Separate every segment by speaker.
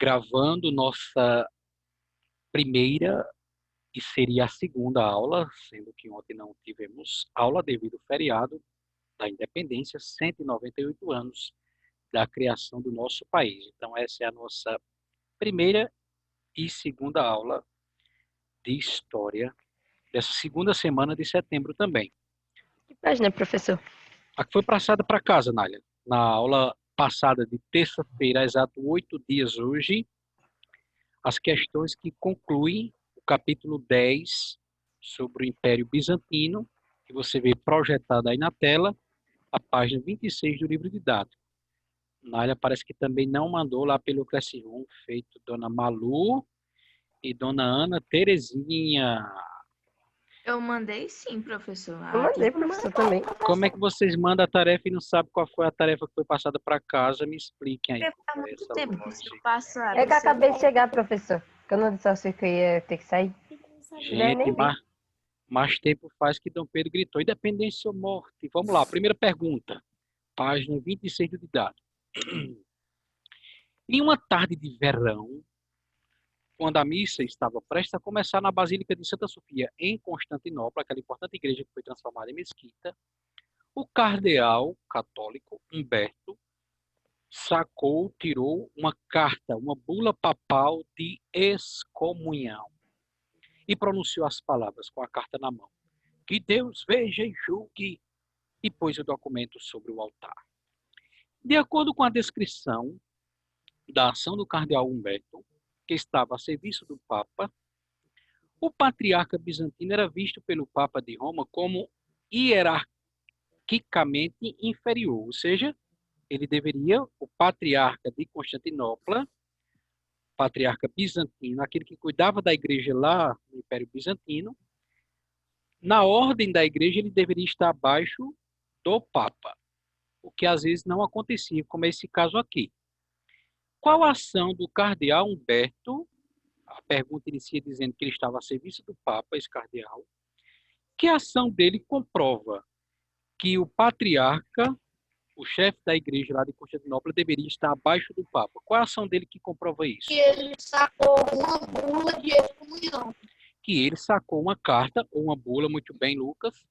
Speaker 1: gravando nossa primeira e seria a segunda aula, sendo que ontem não tivemos aula devido ao feriado da independência, 198 anos da criação do nosso país. Então, essa é a nossa primeira e segunda aula de história dessa segunda semana de setembro também.
Speaker 2: Que página, professor?
Speaker 1: A que foi passada para casa, Nália. Na aula passada de terça-feira, exato 8 dias hoje, as questões que concluem o capítulo 10 sobre o Império Bizantino, que você vê projetado aí na tela, a página 26 do livro didático. Nália parece que também não mandou lá pelo Classroom, feito Dona Malu e Dona Ana Terezinha.
Speaker 3: Eu mandei sim, professor.
Speaker 2: Eu mandei, professor, também.
Speaker 1: Como é que vocês mandam a tarefa e não sabem qual foi a tarefa que foi passada para casa? Me expliquem aí.
Speaker 3: Porque faz muito tempo que eu passo a
Speaker 2: É que eu acabei de chegar, professor. Que eu não disse ao senhor que eu ia ter que sair.
Speaker 1: Gente, mais tempo faz que Dom Pedro gritou: independência ou morte. Vamos lá, primeira pergunta. Página 26 do didático. Em uma tarde de verão, quando a missa estava prestes a começar na Basílica de Santa Sofia, em Constantinopla, aquela importante igreja que foi transformada em mesquita, o cardeal católico Humberto tirou uma carta, uma bula papal de excomunhão e pronunciou as palavras com a carta na mão. Que Deus veja e julgue, e pôs o documento sobre o altar. De acordo com a descrição da ação do cardeal Humberto, que estava a serviço do Papa, o patriarca bizantino era visto pelo Papa de Roma como hierarquicamente inferior, ou seja, ele deveria, o patriarca de Constantinopla, patriarca bizantino, aquele que cuidava da igreja lá no Império Bizantino, na ordem da igreja ele deveria estar abaixo do Papa, o que às vezes não acontecia, como é esse caso aqui. Qual a ação do cardeal Humberto? A pergunta inicia dizendo que ele estava a serviço do Papa, esse cardeal. Que ação dele comprova que o patriarca, o chefe da igreja lá de Constantinopla, deveria estar abaixo do Papa? Qual a ação dele que comprova isso?
Speaker 4: Que ele sacou uma bula de excomunhão.
Speaker 1: Que ele sacou uma carta, ou uma bula, muito bem, Lucas,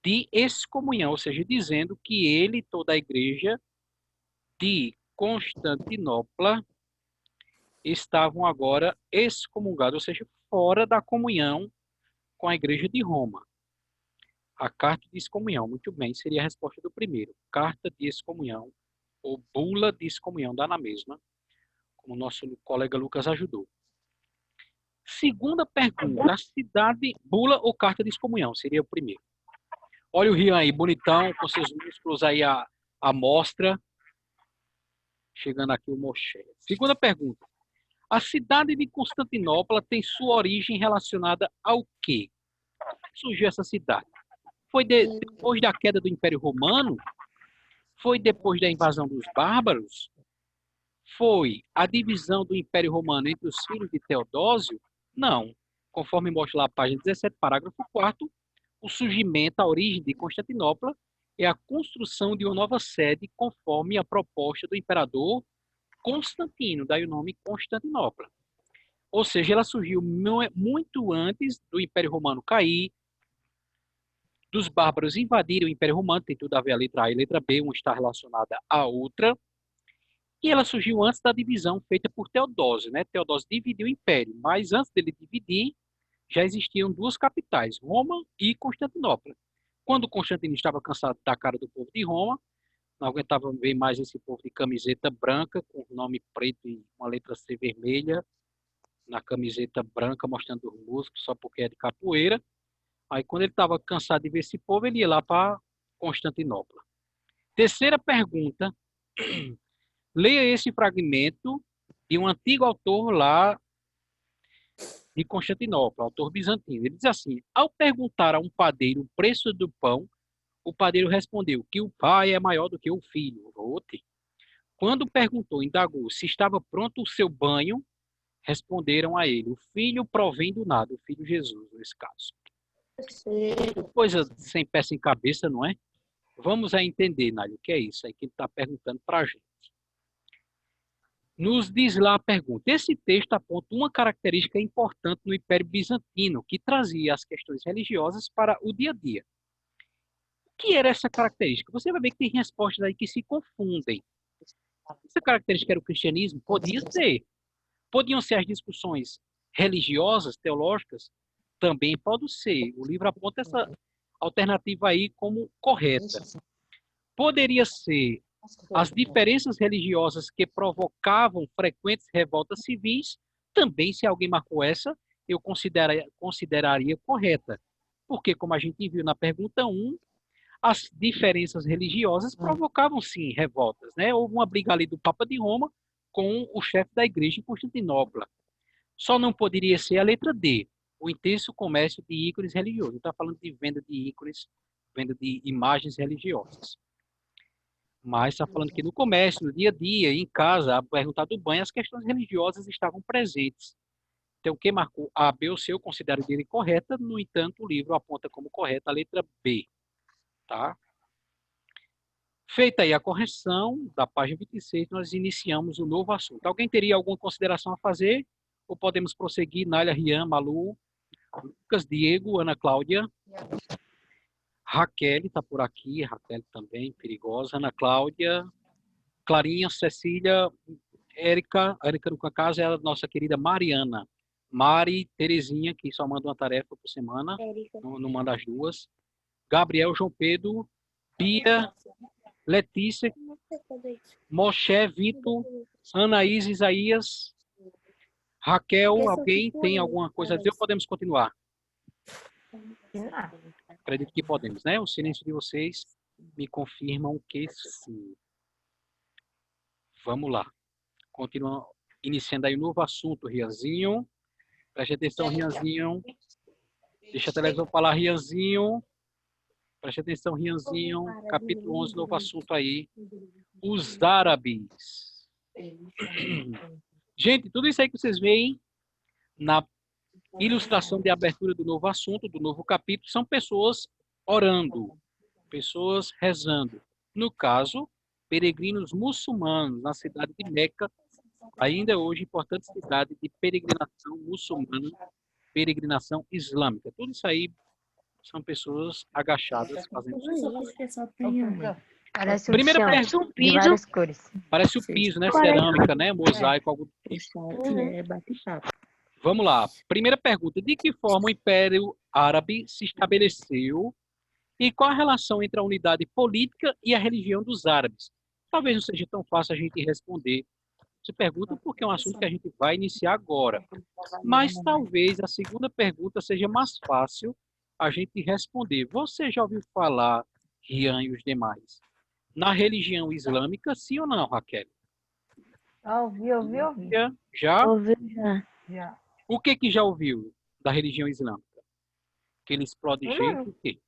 Speaker 1: de excomunhão, ou seja, dizendo que ele e toda a igreja de Constantinopla estavam agora excomungados, ou seja, fora da comunhão com a igreja de Roma. A carta de excomunhão, muito bem, seria a resposta do primeiro. Carta de excomunhão, ou bula de excomunhão, dá na mesma, como o nosso colega Lucas ajudou. Segunda pergunta, a cidade, bula ou carta de excomunhão, seria o primeiro. Olha o Rian aí, bonitão, com seus músculos aí à mostra. Chegando aqui o Moshe. Segunda pergunta. A cidade de Constantinopla tem sua origem relacionada ao quê? Como surgiu essa cidade? Foi depois da queda do Império Romano? Foi depois da invasão dos bárbaros? Foi a divisão do Império Romano entre os filhos de Teodósio? Não. Conforme mostra lá a página 17, parágrafo 4º, o surgimento, a origem de Constantinopla é a construção de uma nova sede conforme a proposta do imperador Constantino, daí o nome Constantinopla. Ou seja, ela surgiu muito antes do Império Romano cair, dos bárbaros invadirem o Império Romano, tem tudo a ver a letra A e a letra B, uma está relacionada à outra, e ela surgiu antes da divisão feita por Teodósio, né? Teodósio dividiu o Império, mas antes dele dividir, já existiam duas capitais, Roma e Constantinopla. Quando Constantino estava cansado da cara do povo de Roma, não aguentava ver mais esse povo de camiseta branca, com o nome preto e uma letra C vermelha, na camiseta branca, mostrando os músculos, só porque é de capoeira. Aí, quando ele estava cansado de ver esse povo, ele ia lá para Constantinopla. Terceira pergunta. Leia esse fragmento de um antigo autor lá de Constantinopla, autor bizantino. Ele diz assim: ao perguntar a um padeiro o preço do pão, o padeiro respondeu que o pai é maior do que o filho. Quando perguntou, indagou se estava pronto o seu banho, responderam a ele: o filho provém do nada, o filho Jesus, nesse caso. Coisa sem pé sem cabeça, não é? Vamos a entender, Nália, o que é isso aí que ele está perguntando para a gente. Nos diz lá a pergunta. Esse texto aponta uma característica importante no Império Bizantino, que trazia as questões religiosas para o dia a dia. O que era essa característica? Você vai ver que tem respostas aí que se confundem. Essa característica era o cristianismo? Podia ser. Podiam ser as discussões religiosas, teológicas? Também pode ser. O livro aponta essa alternativa aí como correta. Poderia ser as diferenças religiosas que provocavam frequentes revoltas civis? Também, se alguém marcou essa, eu consideraria correta. Porque, como a gente viu na pergunta 1, as diferenças religiosas provocavam, sim, revoltas, né? Houve uma briga ali do Papa de Roma com o chefe da igreja em Constantinopla. Só não poderia ser a letra D, o intenso comércio de ícones religiosos. Está falando de venda de ícones, venda de imagens religiosas. Mas está falando que no comércio, no dia a dia, em casa, a perguntar do banho, as questões religiosas estavam presentes. Então, quem marcou A, B ou C, eu considero dele correta. No entanto, o livro aponta como correta a letra B. Tá? Feita aí a correção da página 26, nós iniciamos o novo assunto. Alguém teria alguma consideração a fazer? Ou podemos prosseguir? Nália, Rian, Malu, Lucas, Diego, Ana Cláudia, Raquel está por aqui, Raquel também, perigosa, Ana Cláudia, Clarinha, Cecília, Érica no caso é a nossa querida Mariana. Mari, Terezinha, que só manda uma tarefa por semana, não manda as duas. Gabriel, João Pedro, Pia, Letícia, Moshe, Vitor, Anaís, Isaías, Raquel, alguém tem alguma coisa a dizer ou podemos continuar? Acredito que podemos, né? O silêncio de vocês me confirmam que sim. Vamos lá. Continuando, iniciando aí um novo assunto, Rianzinho. Preste atenção, Rianzinho. Deixa a televisão falar, Rianzinho. Preste atenção, Rianzinho. Capítulo 11, novo assunto aí. Os árabes. Gente, tudo isso aí que vocês veem na ilustração de abertura do novo assunto, do novo capítulo, são pessoas orando, pessoas rezando. No caso, peregrinos muçulmanos na cidade de Meca, ainda hoje importante cidade de peregrinação muçulmana, peregrinação islâmica. Tudo isso aí são pessoas agachadas fazendo isso.
Speaker 2: Parece
Speaker 1: Primeira
Speaker 2: chão
Speaker 1: pergunta,
Speaker 2: de várias cores.
Speaker 1: parece o piso, né? Cerâmica, né? Mosaico, algo do tipo. Vamos lá. Primeira pergunta. De que forma o Império Árabe se estabeleceu e qual a relação entre a unidade política e a religião dos árabes? Talvez não seja tão fácil a gente responder essa pergunta porque é um assunto que a gente vai iniciar agora. Mas talvez a segunda pergunta seja mais fácil a gente responder. Você já ouviu falar, Rian e os demais, na religião islâmica, sim ou não, Raquel?
Speaker 2: Ouvi.
Speaker 1: Já?
Speaker 5: Ouviu já.
Speaker 2: Já.
Speaker 1: O que já ouviu da religião islâmica? Que ele explode gente, o quê?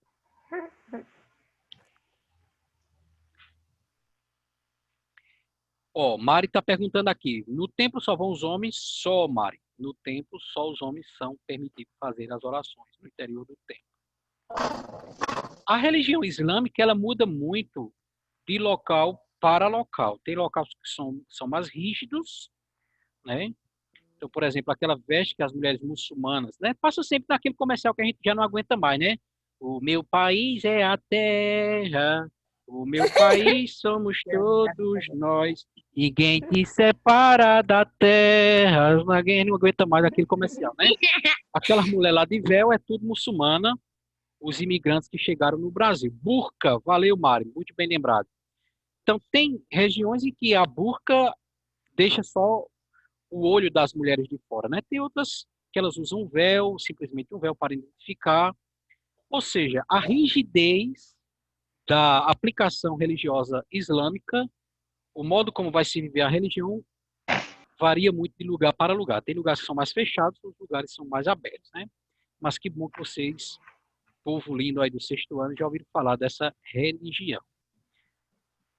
Speaker 1: Ó, Mari está perguntando aqui. No templo só vão os homens? Só, Mari. No templo só os homens são permitidos fazer as orações no interior do templo. A religião islâmica, ela muda muito de local para local. Tem locais que são mais rígidos, né? Então, por exemplo, aquela veste que as mulheres muçulmanas, né? Passa sempre naquele comercial que a gente já não aguenta mais, né? O meu país é a terra, o meu país somos todos nós, ninguém te separa da terra. Ninguém não aguenta mais aquele comercial, né? Aquelas mulheres lá de véu é tudo muçulmana, os imigrantes que chegaram no Brasil. Burca, valeu, Mário, muito bem lembrado. Então, tem regiões em que a burca deixa só o olho das mulheres de fora, né? Tem outras que elas usam um véu, simplesmente um véu para identificar. Ou seja, a rigidez da aplicação religiosa islâmica, o modo como vai se viver a religião, varia muito de lugar para lugar. Tem lugares que são mais fechados, outros lugares são mais abertos, né? Mas que bom que vocês, povo lindo aí do 6º ano, já ouviram falar dessa religião.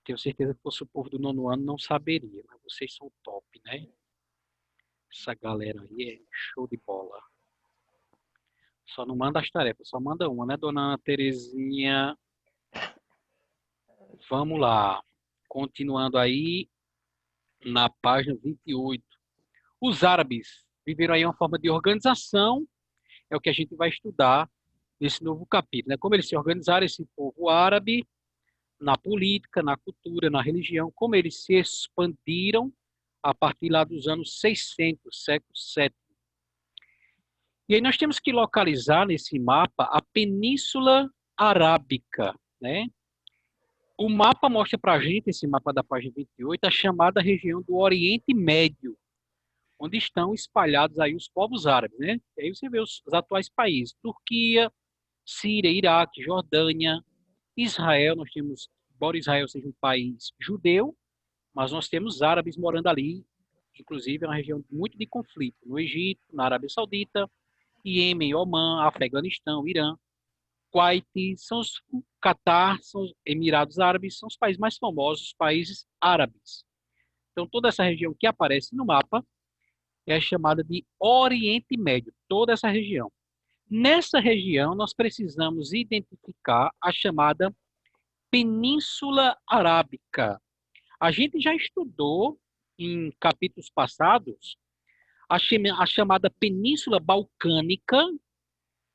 Speaker 1: Tenho certeza que fosse o povo do 9º ano não saberia, mas vocês são top, né? Essa galera aí é show de bola. Só não manda as tarefas, só manda uma, né, dona Ana Terezinha? Vamos lá. Continuando aí. na página 28. Os árabes viveram aí uma forma de organização, é o que a gente vai estudar nesse novo capítulo, né? Como eles se organizaram, esse povo árabe, na política, na cultura, na religião, como eles se expandiram a partir lá dos anos 600, século VII. E aí nós temos que localizar nesse mapa a Península Arábica, né? O mapa mostra para a gente, esse mapa da página 28, a chamada região do Oriente Médio, onde estão espalhados aí os povos árabes, né? E aí você vê os atuais países: Turquia, Síria, Iraque, Jordânia, Israel. Nós temos, embora Israel seja um país judeu, mas nós temos árabes morando ali, inclusive é uma região muito de conflito, no Egito, na Arábia Saudita, Iêmen, Omã, Afeganistão, Irã, Kuwait, são os Catar, são os Emirados Árabes, são os países mais famosos, os países árabes. Então, toda essa região que aparece no mapa é chamada de Oriente Médio, toda essa região. Nessa região, nós precisamos identificar a chamada Península Arábica. A gente já estudou em capítulos passados a chamada Península Balcânica,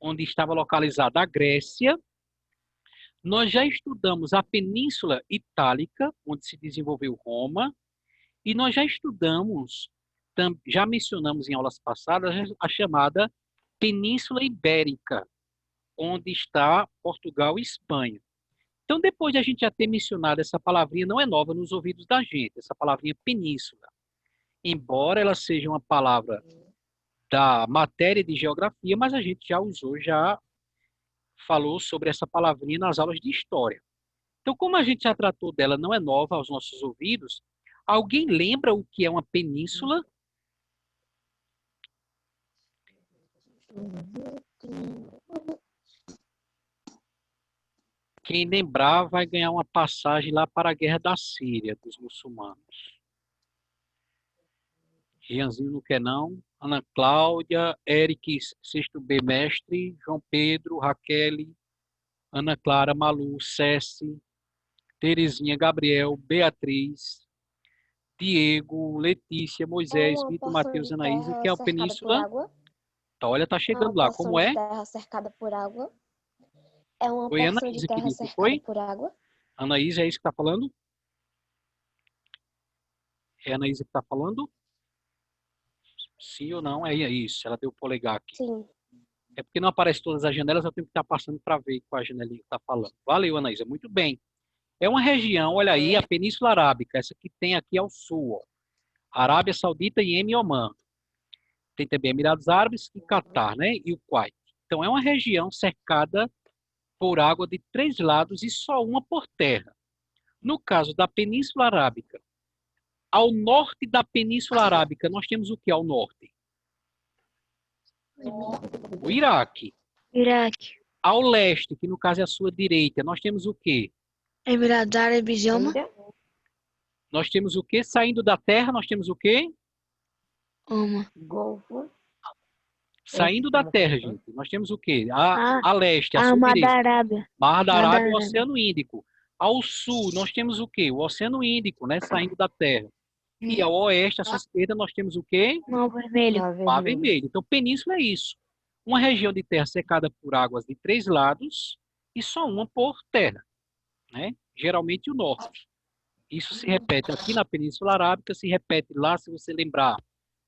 Speaker 1: onde estava localizada a Grécia. Nós já estudamos a Península Itálica, onde se desenvolveu Roma. E nós já estudamos, já mencionamos em aulas passadas, a chamada Península Ibérica, onde está Portugal e Espanha. Então, depois de a gente já ter mencionado essa palavrinha, não é nova nos ouvidos da gente, essa palavrinha península. Embora ela seja uma palavra da matéria de geografia, mas a gente já usou, já falou sobre essa palavrinha nas aulas de história. Então, como a gente já tratou dela, não é nova aos nossos ouvidos, alguém lembra o que é uma península? Quem lembrar vai ganhar uma passagem lá para a guerra da Síria, dos muçulmanos. Rianzinho não quer não. Ana Cláudia, Eric, sexto B, mestre, João Pedro, Raquel, Ana Clara, Malu, Cessi, Terezinha, Gabriel, Beatriz, Diego, Letícia, Moisés, Vitor, Matheus, Anaísa, que é a península. Tá, olha, tá chegando lá. Como é?
Speaker 5: Terra cercada por água. É uma
Speaker 1: Foi
Speaker 5: porção
Speaker 1: Anaísa
Speaker 5: de terra
Speaker 1: que disse,
Speaker 5: cercada
Speaker 1: foi?
Speaker 5: por água.
Speaker 1: Anaísa, é isso que tá falando? É a Anaísa que tá falando? Sim ou não? É isso, ela deu o polegar aqui.
Speaker 5: Sim.
Speaker 1: É porque não aparece todas as janelas, eu tenho que estar passando para ver qual a janelinha que está falando. Valeu, Anaísa, muito bem. É uma região, olha aí, a Península Arábica, essa que tem aqui ao sul, ó. Arábia Saudita, Iêmen e Omã. Tem também Emirados Árabes e Catar, né? E o Kuwait. Então, é uma região cercada por água de 3 lados e só uma por terra. No caso da Península Arábica, ao norte da Península Arábica, nós temos o que ao norte? O Iraque.
Speaker 6: Iraque.
Speaker 1: Ao leste, que no caso é a sua direita, nós temos o quê?
Speaker 6: Emirados Árabes e Omã.
Speaker 1: Nós temos o quê? Saindo da terra, nós temos o quê?
Speaker 6: Omã.
Speaker 2: Golfo.
Speaker 1: Saindo da terra, gente. Nós temos o quê? A leste, a
Speaker 6: A
Speaker 1: sua
Speaker 6: Mar da
Speaker 1: direita.
Speaker 6: Arábia.
Speaker 1: Mar da
Speaker 6: Mar da
Speaker 1: Arábia e o
Speaker 6: Arábia.
Speaker 1: Oceano Índico. Ao sul, nós temos o quê? O Oceano Índico, né? Saindo da terra. E ao oeste, à sua esquerda, nós temos o quê?
Speaker 6: Mar Vermelho.
Speaker 1: Mar Vermelho. Então, península é isso. Uma região de terra cercada por águas de 3 lados e só uma por terra, né? Geralmente o norte. Isso se repete aqui na Península Arábica, se repete lá, se você lembrar,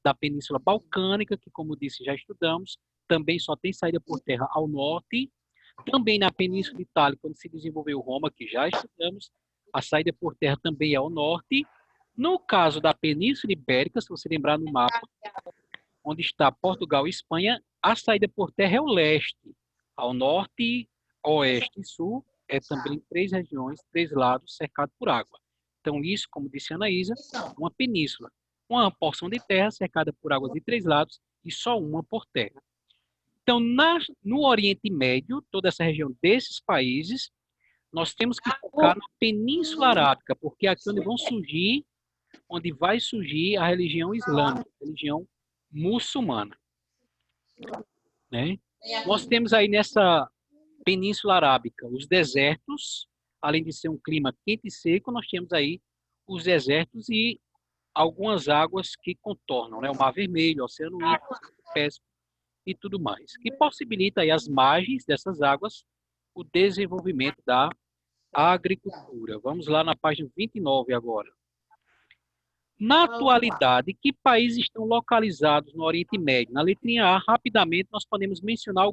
Speaker 1: da Península Balcânica, que, como disse, já estudamos, também só tem saída por terra ao norte. Também na Península Itálica, onde se desenvolveu Roma, que já estudamos, a saída por terra também é ao norte. No caso da Península Ibérica, se você lembrar no mapa, onde está Portugal e Espanha, a saída por terra é o leste. Ao norte, oeste e sul, é também 3 regiões, 3 lados cercados por água. Então, isso, como disse a Anaísa, uma península. Uma porção de terra cercada por águas de 3 lados e só uma por terra. Então, no Oriente Médio, toda essa região desses países, nós temos que focar na Península Arábica, porque é aqui onde vai surgir a religião islâmica, a religião muçulmana, né? Nós temos aí nessa Península Arábica os desertos, além de ser um clima quente e seco, nós temos aí os desertos e algumas águas que contornam, né? O Mar Vermelho, o Oceano Índico, o Pérsico e tudo mais, que possibilita aí as margens dessas águas o desenvolvimento da agricultura. Vamos lá na página 29 agora. Na atualidade, que países estão localizados no Oriente Médio? Na letrinha A, rapidamente, nós podemos mencionar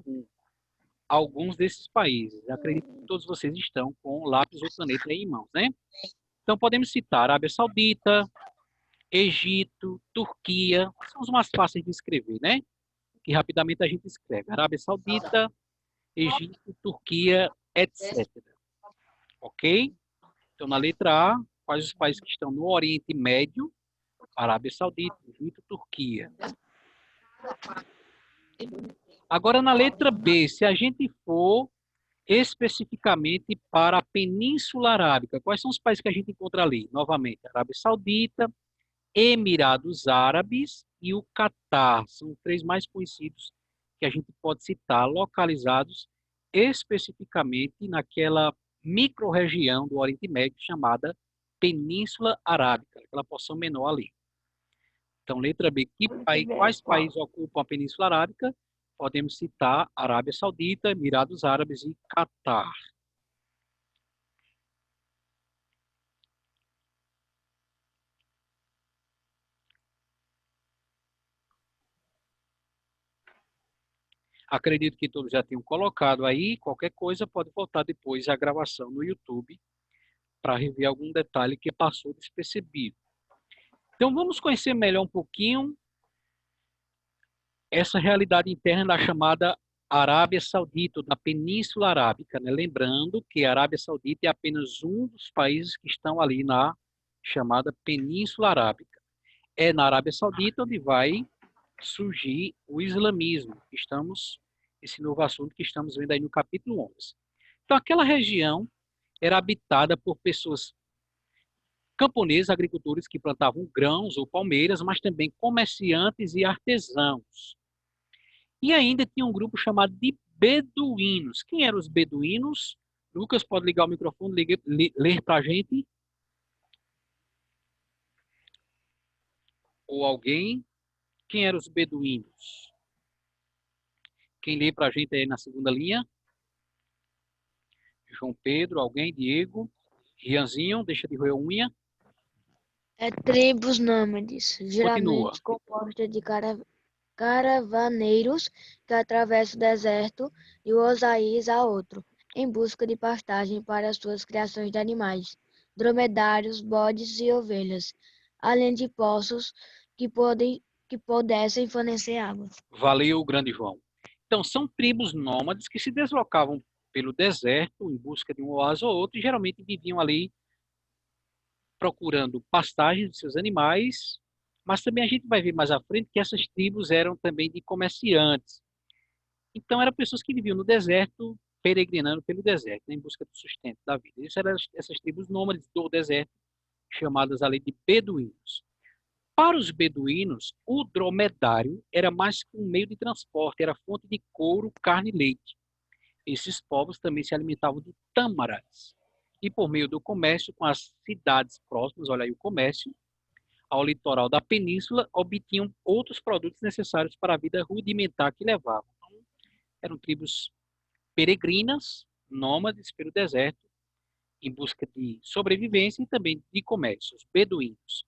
Speaker 1: alguns desses países. Acredito que todos vocês estão com lápis ou caneta aí em mãos, né? Então, podemos citar Arábia Saudita, Egito, Turquia, são os mais fáceis de escrever, né? Que rapidamente a gente escreve. Arábia Saudita, Egito, Turquia, etc. Ok? Então, na letra A, quais os países que estão no Oriente Médio? Arábia Saudita, Egito, Turquia. Agora, na letra B, se a gente for especificamente para a Península Arábica, quais são os países que a gente encontra ali? Novamente, Arábia Saudita, Emirados Árabes e o Catar. São os três mais conhecidos que a gente pode citar, localizados especificamente naquela micro-região do Oriente Médio chamada Península Arábica, aquela porção menor ali. Então, letra B, quais países ocupam a Península Arábica? Podemos citar Arábia Saudita, Emirados Árabes e Catar. Acredito que todos já tenham colocado aí. Qualquer coisa pode voltar depois à gravação no YouTube para rever algum detalhe que passou despercebido. Então, vamos conhecer melhor um pouquinho essa realidade interna da chamada Arábia Saudita, da Península Arábica, né? Lembrando que a Arábia Saudita é apenas um dos países que estão ali na chamada Península Arábica. É na Arábia Saudita onde vai surgir o islamismo, esse novo assunto que estamos vendo aí no capítulo 11. Então, aquela região era habitada por pessoas camponeses, agricultores que plantavam grãos ou palmeiras, mas também comerciantes e artesãos. E ainda tinha um grupo chamado de beduínos. Quem eram os beduínos? Lucas, pode ligar o microfone, ler para a gente? Ou alguém? Quem eram os beduínos? Quem lê para a gente aí na segunda linha? João Pedro, alguém? Diego? Rianzinho, deixa de roer unha.
Speaker 6: É tribos nômades,
Speaker 1: Continua.
Speaker 6: geralmente compostas de caravaneiros que atravessam o deserto de um oásis a outro, em busca de pastagem para suas criações de animais, dromedários, bodes e ovelhas, além de poços que pudessem fornecer água.
Speaker 1: Valeu, grande João. Então, são tribos nômades que se deslocavam pelo deserto em busca de um oásis ou outro e geralmente viviam ali procurando pastagem de seus animais, mas também a gente vai ver mais à frente que essas tribos eram também de comerciantes. Então, eram pessoas que viviam no deserto, peregrinando pelo deserto, né, em busca do sustento da vida. Essas tribos nômades do deserto, chamadas ali de beduínos. Para os beduínos, o dromedário era mais que um meio de transporte, era fonte de couro, carne e leite. Esses povos também se alimentavam de tâmaras. E por meio do comércio com as cidades próximas, olha aí o comércio, ao litoral da península, obtinham outros produtos necessários para a vida rudimentar que levavam. Então, eram tribos peregrinas, nômades pelo deserto, em busca de sobrevivência e também de comércio, os beduínos.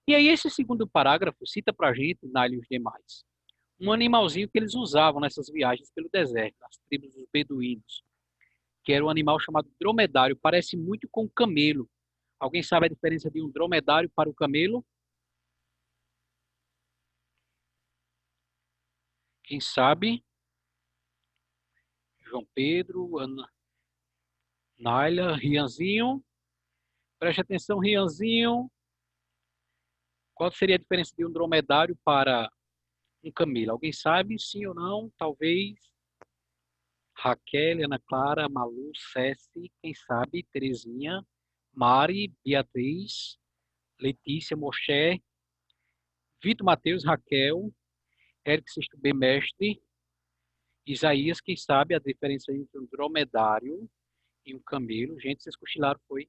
Speaker 1: E aí esse segundo parágrafo cita para a gente, Nália e os demais, um animalzinho que eles usavam nessas viagens pelo deserto, as tribos dos beduínos, que era um animal chamado dromedário, parece muito com o camelo. Alguém sabe a diferença de um dromedário para o camelo? Quem sabe? João Pedro, Ana, Nália, Rianzinho. Preste atenção, Rianzinho. Qual seria a diferença de um dromedário para um camelo? Alguém sabe? Sim ou não? Talvez. Raquel, Ana Clara, Malu, Ceci, quem sabe? Terezinha, Mari, Beatriz, Letícia, Moché, Vitor Matheus, Raquel, Eric Sexto B, mestre, Isaías, quem sabe a diferença entre um dromedário e um camelo? Gente, vocês cochilaram, foi?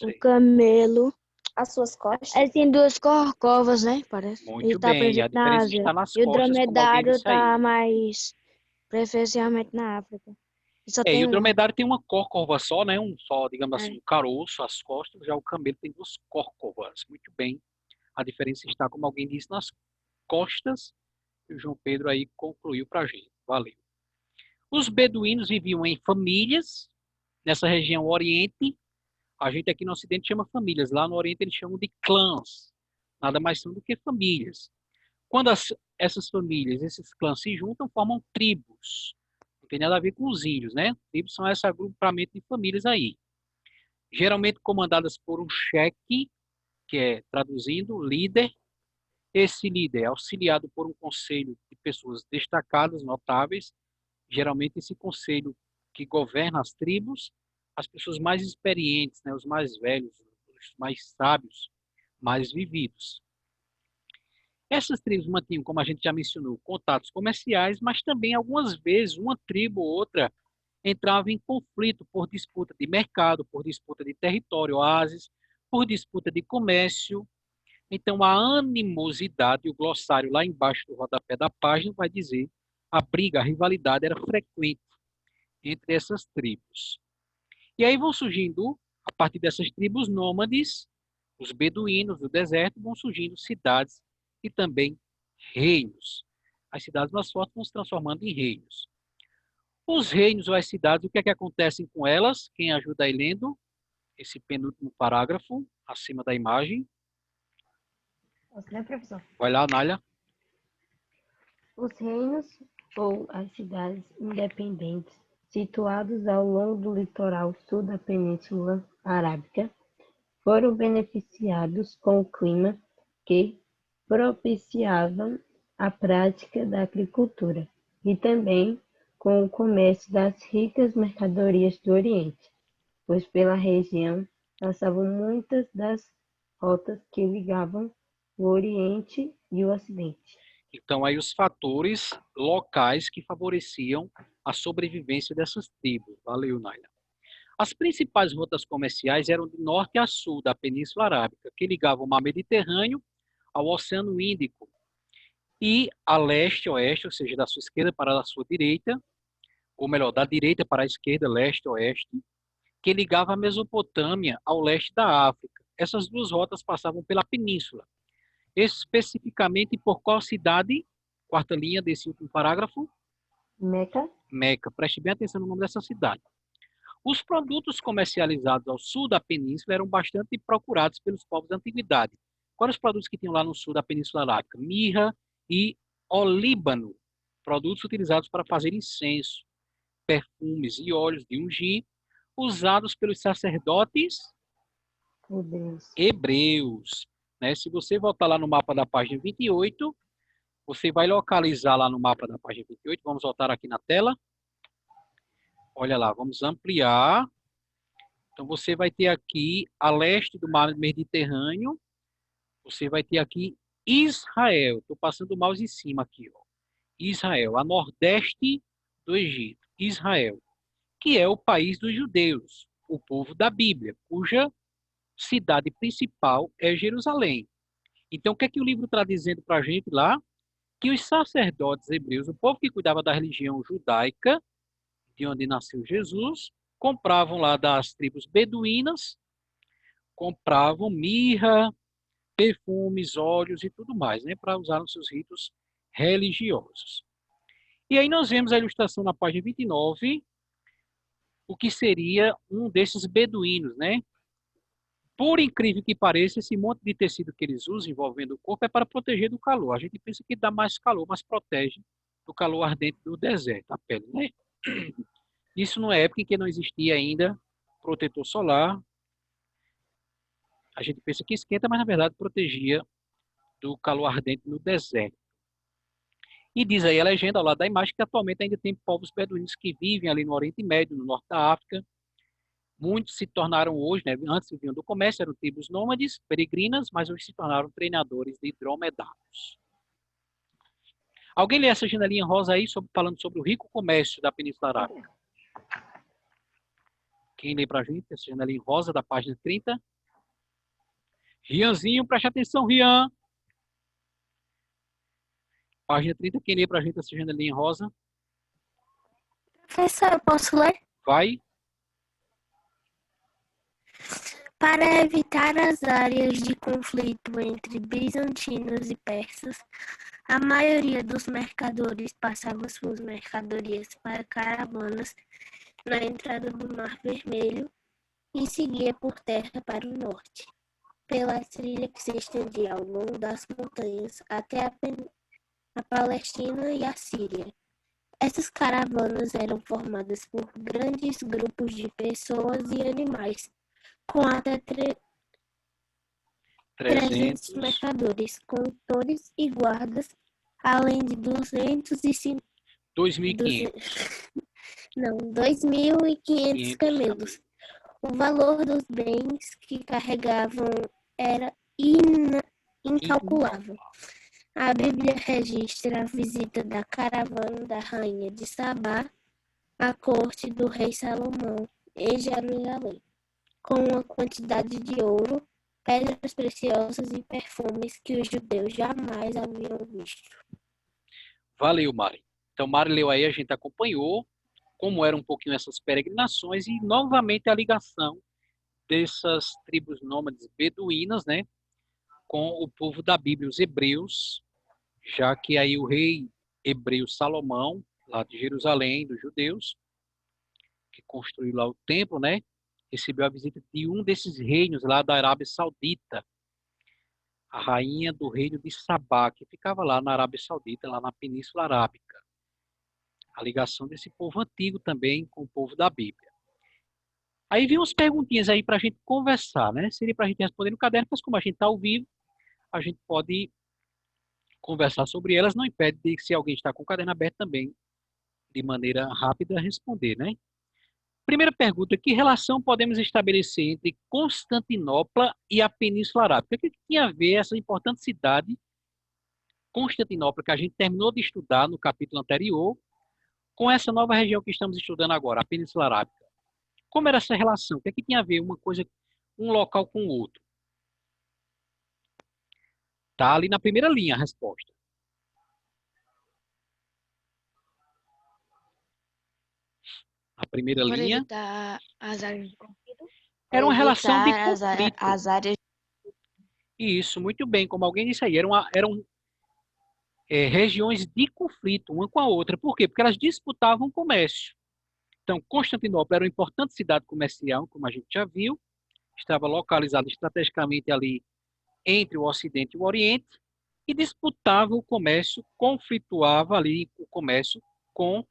Speaker 6: O camelo
Speaker 5: as suas costas?
Speaker 6: Ele tem duas corcovas, né? Parece. Ele
Speaker 1: Muito
Speaker 6: está
Speaker 1: bem, a
Speaker 6: presente na
Speaker 1: diferença
Speaker 6: Ásia.
Speaker 1: está nas
Speaker 6: E o
Speaker 1: costas, como alguém
Speaker 6: dromedário
Speaker 1: disse aí.
Speaker 6: está mais preferencialmente na África. E só
Speaker 1: E
Speaker 6: tem
Speaker 1: o
Speaker 6: um.
Speaker 1: dromedário tem uma córcova só, né? Um só, digamos assim,
Speaker 6: É.
Speaker 1: um caroço, as costas. Já o camelo tem duas córcovas. Muito bem. A diferença está, como alguém disse, nas costas. E o João Pedro aí concluiu para a gente. Valeu. Os beduínos viviam em famílias, nessa região oriente. A gente aqui no ocidente chama famílias. Lá no oriente eles chamam de clãs. Nada mais são do que famílias. Quando essas famílias, esses clãs se juntam, formam tribos. Não tem nada a ver com os índios, né? Tribos são esse agrupamento de famílias aí. Geralmente comandadas por um chefe, que é, traduzindo, líder. Esse líder é auxiliado por um conselho de pessoas destacadas, notáveis. Geralmente esse conselho que governa as tribos, as pessoas mais experientes, né? Os mais velhos, os mais sábios, mais vividos. Essas tribos mantinham, como a gente já mencionou, contatos comerciais, mas também algumas vezes uma tribo ou outra entrava em conflito por disputa de mercado, por disputa de território, oásis, por disputa de comércio. Então a animosidade, o glossário lá embaixo do rodapé da página vai dizer a briga, a rivalidade era frequente entre essas tribos. E aí vão surgindo, a partir dessas tribos nômades, os beduínos do deserto, vão surgindo cidades e também reinos. As cidades mais fortes vão se transformando em reinos. Os reinos ou as cidades, o que é que acontece com elas? Quem ajuda aí lendo esse penúltimo parágrafo, acima da imagem.
Speaker 2: Posso ler, professor?
Speaker 1: Vai lá, Nália.
Speaker 2: Os reinos ou as cidades independentes situados ao longo do litoral sul da Península Arábica foram beneficiados com o clima que propiciava a prática da agricultura e também com o comércio das ricas mercadorias do Oriente, pois pela região passavam muitas das rotas que ligavam o Oriente e o Ocidente.
Speaker 1: Então, aí os fatores locais que favoreciam a sobrevivência dessas tribos. Valeu, Nália. As principais rotas comerciais eram de norte a sul da Península Arábica, que ligavam o mar Mediterrâneo ao Oceano Índico, e a leste, oeste, ou seja, da sua esquerda para a sua direita, ou melhor, da direita para a esquerda, leste, oeste, que ligava a Mesopotâmia ao leste da África. Essas duas rotas passavam pela península. Especificamente por qual cidade? Quarta linha desse último parágrafo.
Speaker 2: Meca,
Speaker 1: Meca. Preste bem atenção no nome dessa cidade. Os produtos comercializados ao sul da península eram bastante procurados pelos povos da antiguidade. Quais os produtos que tinham lá no sul da Península Arábica? Mirra e olíbano, produtos utilizados para fazer incenso, perfumes e óleos de ungir, usados pelos sacerdotes hebreus. Né? Se você voltar lá no mapa da página 28, você vai localizar lá no mapa da página 28, vamos voltar aqui na tela. Olha lá, vamos ampliar. Então, você vai ter aqui, a leste do mar Mediterrâneo, você vai ter aqui Israel. Estou passando o mouse em cima aqui, ó. Israel, a nordeste do Egito. Israel, que é o país dos judeus, o povo da Bíblia, cuja cidade principal é Jerusalém. Então, o que é que o livro está dizendo para a gente lá? Que os sacerdotes hebreus, o povo que cuidava da religião judaica, de onde nasceu Jesus, compravam lá das tribos beduínas, compravam mirra, perfumes, óleos e tudo mais, né, para usar nos seus ritos religiosos. E aí nós vemos a ilustração na página 29, o que seria um desses beduínos, né? Por incrível que pareça, esse monte de tecido que eles usam envolvendo o corpo é para proteger do calor. A gente pensa que dá mais calor, mas protege do calor ardente do deserto, a pele, né? Isso numa época em que não existia ainda protetor solar. A gente pensa que esquenta, mas na verdade protegia do calor ardente no deserto. E diz aí a legenda ao lado da imagem que atualmente ainda tem povos beduínos que vivem ali no Oriente Médio, no norte da África. Muitos se tornaram hoje, né, antes viviam do comércio, eram tribos nômades, peregrinas, mas hoje se tornaram treinadores de dromedários. Alguém lê essa janelinha rosa aí, falando sobre o rico comércio da Península Arábica? Quem lê para a gente essa janelinha rosa da página 30? Rianzinho, preste atenção, Rian. Página 30, quem lê pra gente essa janelinha rosa?
Speaker 7: Professor, eu posso ler?
Speaker 1: Vai.
Speaker 7: Para evitar as áreas de conflito entre bizantinos e persas, a maioria dos mercadores passava suas mercadorias para caravanas na entrada do Mar Vermelho e seguia por terra para o norte, pela trilha que se estendia ao longo das montanhas até a Palestina e a Síria. Essas caravanas eram formadas por grandes grupos de pessoas e animais, com até 300 mercadores, condutores e guardas, além de 2.500 camelos. O valor dos bens que carregavam era incalculável. A Bíblia registra a visita da caravana da rainha de Sabá à corte do rei Salomão em Jerusalém, com uma quantidade de ouro, pedras preciosas e perfumes que os judeus jamais haviam visto.
Speaker 1: Valeu, Mari. Então, Mari leu aí, a gente acompanhou como eram um pouquinho essas peregrinações e, novamente, a ligação dessas tribos nômades beduínas, né, com o povo da Bíblia, os hebreus, já que aí o rei hebreu Salomão, lá de Jerusalém, dos judeus, que construiu lá o templo, né, recebeu a visita de um desses reinos lá da Arábia Saudita, a rainha do reino de Sabá, que ficava lá na Arábia Saudita, lá na Península Arábica. A ligação desse povo antigo também com o povo da Bíblia. Aí vem umas perguntinhas aí para a gente conversar, né? Seria para a gente responder no caderno, mas como a gente está ao vivo, a gente pode conversar sobre elas, não impede de, se alguém está com o caderno aberto também, de maneira rápida, responder, né? Primeira pergunta, que relação podemos estabelecer entre Constantinopla e a Península Arábica? O que tinha a ver essa importante cidade, Constantinopla, que a gente terminou de estudar no capítulo anterior, com essa nova região que estamos estudando agora, a Península Arábica? Como era essa relação? O que é que tinha a ver uma coisa, um local com o outro? Está ali na primeira linha a resposta. A primeira
Speaker 6: Por
Speaker 1: linha
Speaker 6: evitar as áreas de conflito.
Speaker 1: era uma relação de
Speaker 3: Evitar
Speaker 1: conflito.
Speaker 3: as áreas.
Speaker 1: Isso, muito bem, como alguém disse aí, eram regiões de conflito uma com a outra. Por quê? Porque elas disputavam o comércio. Então, Constantinopla era uma importante cidade comercial, como a gente já viu, estava localizada estrategicamente ali entre o Ocidente e o Oriente, e disputava o comércio, conflituava ali o comércio com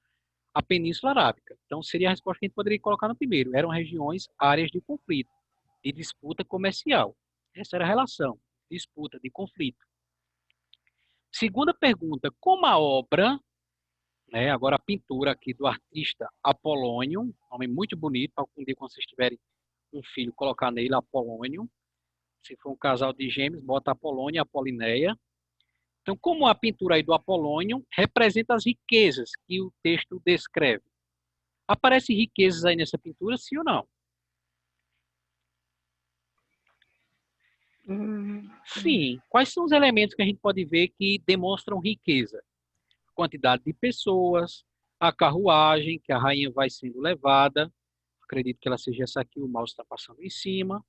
Speaker 1: a Península Arábica. Então, seria a resposta que a gente poderia colocar no primeiro. Eram regiões, áreas de conflito, de disputa comercial. Essa era a relação, disputa, de conflito. Segunda pergunta, como a obra, né, agora a pintura aqui do artista Apolônio, um nome muito bonito, para algum dia quando vocês tiverem um filho, colocar nele Apolônio. Se for um casal de gêmeos, bota Apolônio e Apolinéia. Então, como a pintura aí do Apolônio representa as riquezas que o texto descreve? Aparecem riquezas aí nessa pintura, sim ou não? Sim. Quais são os elementos que a gente pode ver que demonstram riqueza? Quantidade de pessoas, a carruagem, que a rainha vai sendo levada. Acredito que ela seja essa aqui, o mouse está passando em cima.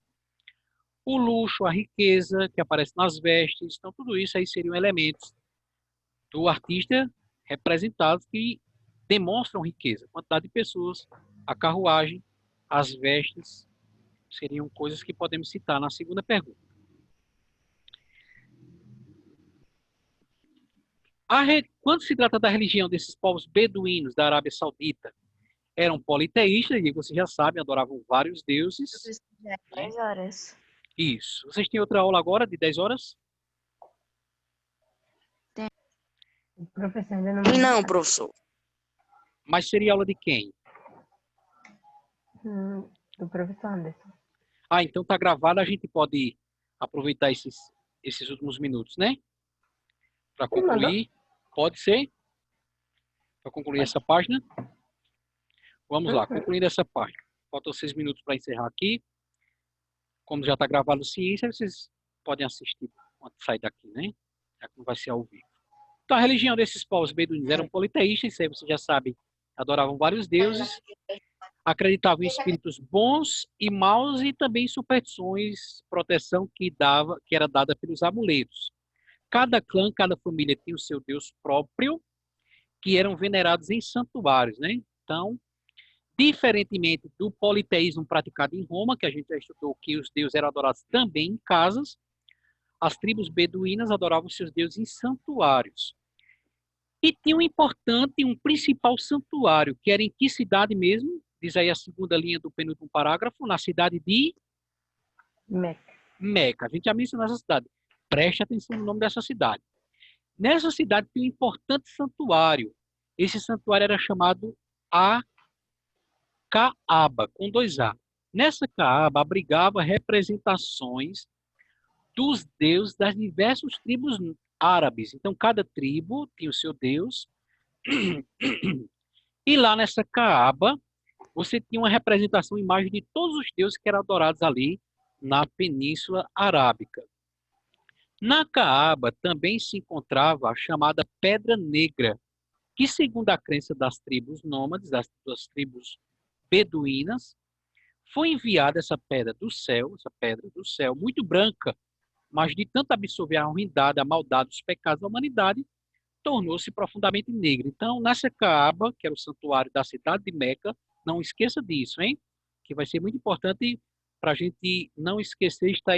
Speaker 1: O luxo, a riqueza que aparece nas vestes. Então, tudo isso aí seriam elementos do artista representados que demonstram riqueza. Quantidade de pessoas, a carruagem, as vestes, seriam coisas que podemos citar na segunda pergunta. Quando se trata da religião desses povos beduínos da Arábia Saudita, eram politeístas, e vocês já sabem, adoravam vários deuses.
Speaker 3: 10 horas.
Speaker 1: Isso. Vocês têm outra aula agora, de 10 horas?
Speaker 2: O professor ainda não...
Speaker 8: Não, professor.
Speaker 1: Mas seria aula de quem?
Speaker 2: Do professor Anderson.
Speaker 1: Ah, então tá gravado, a gente pode aproveitar esses últimos minutos, né? Para concluir. Pode ser? Para concluir essa página? Vamos lá, concluindo essa página. Faltam 6 minutos para encerrar aqui. Como já está gravado ciência, vocês podem assistir quando sair daqui, né? Já que não vai ser ao vivo. Então, a religião desses povos beduínos eram politeístas, isso aí você já sabe, adoravam vários deuses, acreditavam em espíritos bons e maus e também em superstições, proteção que era dada pelos amuletos. Cada clã, cada família tinha o seu deus próprio, que eram venerados em santuários, né? Então, diferentemente do politeísmo praticado em Roma, que a gente já estudou que os deuses eram adorados também em casas, as tribos beduínas adoravam seus deuses em santuários. E tinha um importante, um principal santuário, que era em que cidade mesmo? Diz aí a segunda linha do penúltimo parágrafo, na cidade de
Speaker 2: Meca.
Speaker 1: Meca. A gente já mencionou essa cidade. Preste atenção no nome dessa cidade. Nessa cidade tinha um importante santuário. Esse santuário era chamado a Caaba, com 2 A. Nessa Caaba abrigava representações dos deuses das diversas tribos árabes. Então, cada tribo tinha o seu deus. E lá nessa Caaba, você tinha uma representação, imagem de todos os deuses que eram adorados ali na Península Arábica. Na Caaba também se encontrava a chamada Pedra Negra, que, segundo a crença das tribos nômades, das tribos beduínas, foi enviada essa pedra do céu, muito branca, mas de tanto absorver a ruindade, a maldade, os pecados da humanidade, tornou-se profundamente negra. Então, nessa Caaba, que era o santuário da cidade de Meca, não esqueça disso, hein? Que vai ser muito importante para a gente não esquecer, estar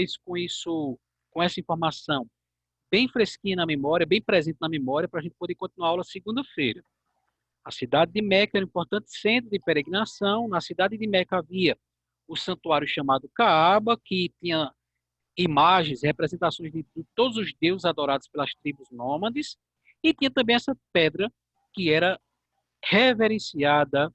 Speaker 1: com essa informação bem fresquinha na memória, bem presente na memória, para a gente poder continuar a aula segunda-feira. A cidade de Meca era um importante centro de peregrinação. Na cidade de Meca havia o santuário chamado Caaba, que tinha imagens, representações de todos os deuses adorados pelas tribos nômades, e tinha também essa pedra que era reverenciada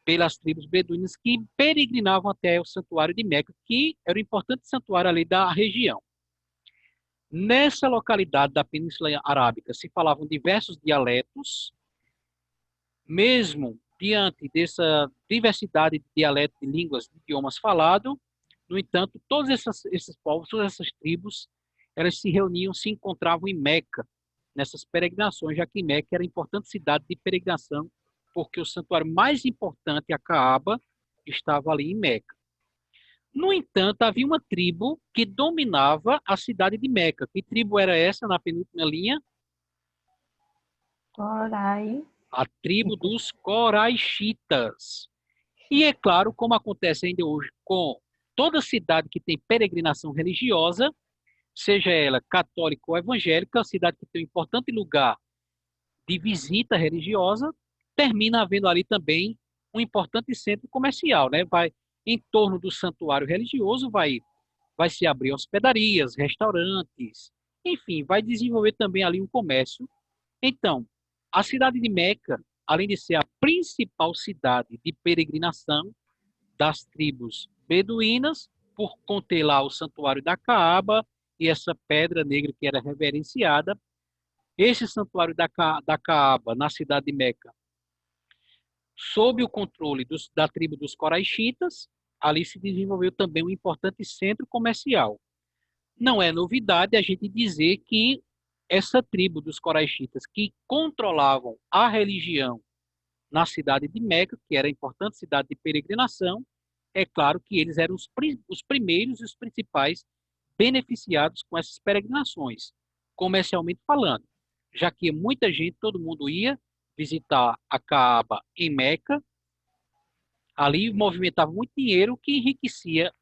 Speaker 1: pelas tribos beduínas que peregrinavam até o santuário de Meca, que era um importante santuário ali da região. Nessa localidade da Península Arábica se falavam diversos dialetos, mesmo diante dessa diversidade de dialetos, de línguas, de idiomas falados. No entanto, todos esses povos, todas essas tribos, elas se reuniam, se encontravam em Meca, nessas peregrinações, já que Meca era importante cidade de peregrinação, porque o santuário mais importante, a Caaba, estava ali em Meca. No entanto, havia uma tribo que dominava a cidade de Meca. Que tribo era essa na penúltima linha?
Speaker 2: Corai.
Speaker 1: A tribo dos Coraixitas. E é claro, como acontece ainda hoje com toda cidade que tem peregrinação religiosa, seja ela católica ou evangélica, a cidade que tem um importante lugar de visita religiosa, termina havendo ali também um importante centro comercial, né? Em torno do santuário religioso vai se abrir hospedarias, restaurantes, enfim, vai desenvolver também ali um comércio. Então, a cidade de Meca, além de ser a principal cidade de peregrinação das tribos beduínas, por conter lá o santuário da Caaba e essa pedra negra que era reverenciada, esse santuário da Caaba, na cidade de Meca, sob o controle da tribo dos Coraixitas, ali se desenvolveu também um importante centro comercial. Não é novidade a gente dizer que essa tribo dos Coraixitas, que controlavam a religião na cidade de Meca, que era a importante cidade de peregrinação, é claro que eles eram os primeiros e os principais beneficiados com essas peregrinações, comercialmente falando, já que muita gente, todo mundo ia visitar a Caaba em Meca, ali movimentava muito dinheiro que enriquecia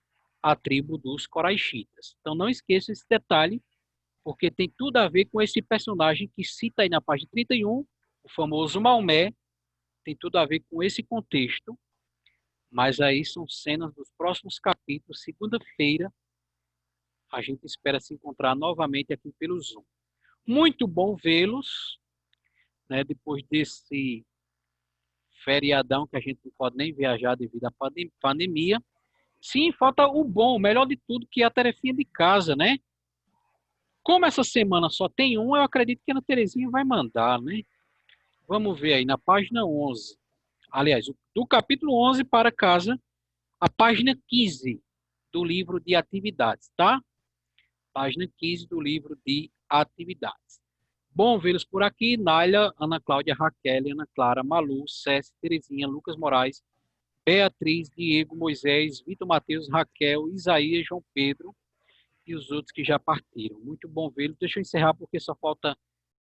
Speaker 1: a tribo dos Coraixitas. Então não esqueça esse detalhe, porque tem tudo a ver com esse personagem que cita aí na página 31, o famoso Maomé, tem tudo a ver com esse contexto, mas aí são cenas dos próximos capítulos. Segunda-feira a gente espera se encontrar novamente aqui pelo Zoom. Muito bom vê-los, né, depois desse feriadão que a gente não pode nem viajar devido à pandemia. Sim, falta o bom, o melhor de tudo, que é a tarefinha de casa, né? Como essa semana só tem um, eu acredito que a Ana Terezinha vai mandar, né? Vamos ver aí na página 11. Aliás, do capítulo 11 para casa, a página 15. do livro de atividades, tá? Página 15 do livro de atividades. Bom vê-los por aqui. Nália, Ana Cláudia, Raquel, Ana Clara, Malu, Cécia, Terezinha, Lucas Moraes, Beatriz, Diego, Moisés, Vitor Mateus, Raquel, Isaías, João Pedro e os outros que já partiram. Muito bom vê-los. Deixa eu encerrar porque só falta